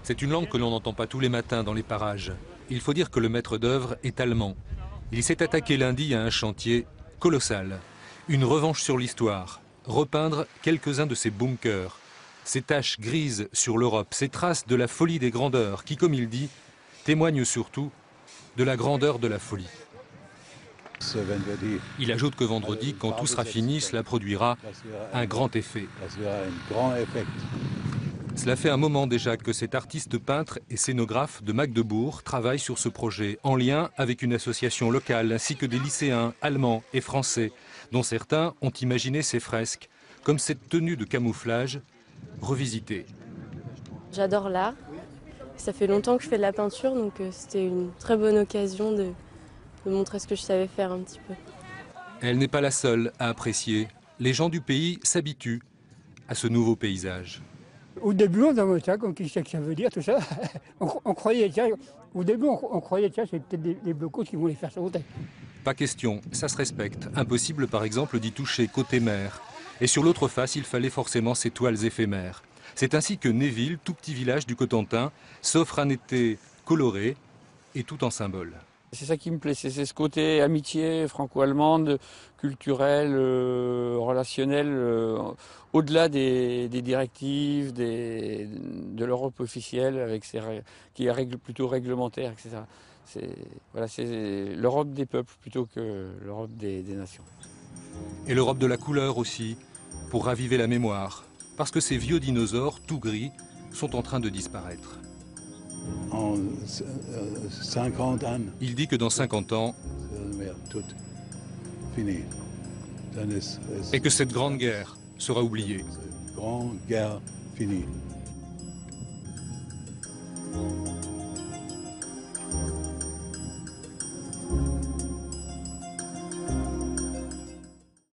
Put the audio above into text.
C'est une langue que l'on n'entend pas tous les matins dans les parages. Il faut dire que le maître d'œuvre est allemand. Il s'est attaqué lundi à un chantier colossal. Une revanche sur l'histoire. Repeindre quelques-uns de ces bunkers. Ces taches grises sur l'Europe, ces traces de la folie des grandeurs qui, comme il dit, témoignent surtout de la grandeur de la folie. Il ajoute que vendredi, quand tout sera fini, cela produira un grand effet. Cela fait un moment déjà que cet artiste peintre et scénographe de Magdebourg travaille sur ce projet en lien avec une association locale ainsi que des lycéens allemands et français dont certains ont imaginé ces fresques comme cette tenue de camouflage revisitée. J'adore l'art. Ça fait longtemps que je fais de la peinture, donc c'était une très bonne occasion de montrer ce que je savais faire un petit peu. Elle n'est pas la seule à apprécier. Les gens du pays s'habituent à ce nouveau paysage. Au début, on demandait ça, comme qu'est-ce que ça veut dire, tout ça. On croyait, tiens, au début, on croyait, tiens, c'est peut-être des blocos qui vont les faire sauter. Pas question, ça se respecte. Impossible, par exemple, d'y toucher côté mer. Et sur l'autre face, il fallait forcément ces toiles éphémères. C'est ainsi que Néville, tout petit village du Cotentin, s'offre un été coloré et tout en symbole. C'est ça qui me plaît, c'est ce côté amitié franco-allemande, culturelle, relationnelle, au-delà des directives, de l'Europe officielle, avec qui est plutôt réglementaire, etc. C'est l'Europe des peuples plutôt que l'Europe des nations. Et l'Europe de la couleur aussi, pour raviver la mémoire, parce que ces vieux dinosaures, tout gris, sont en train de disparaître. En 50 ans. Il dit que dans 50 ans, tout fini. Et que cette grande guerre sera oubliée. Grande guerre finie.